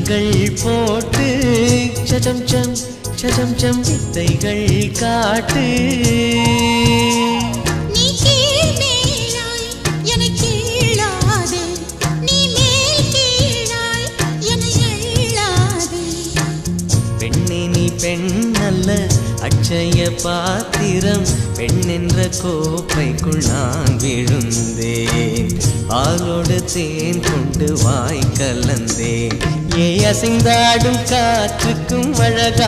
சத்தங்கள் போட்டு சஜம் some சஜம் some வித்தைகள் காட்டு. நீ கீழ் மேலாய் என்னை கீழாதே, நீ மேல் கீழாய் என்னை எள்ளாதே. பெண்ணே நீ பெண் அல்ல அட்சய பாத்திரம், பெண் என்ற கோப்பைக்குள் நான் விழுந்தேன், பாலோடு தேன் கொண்டு வாய் கலந்தேன். ஏ அசைந்தாடும் காற்றுக்கும் அழகா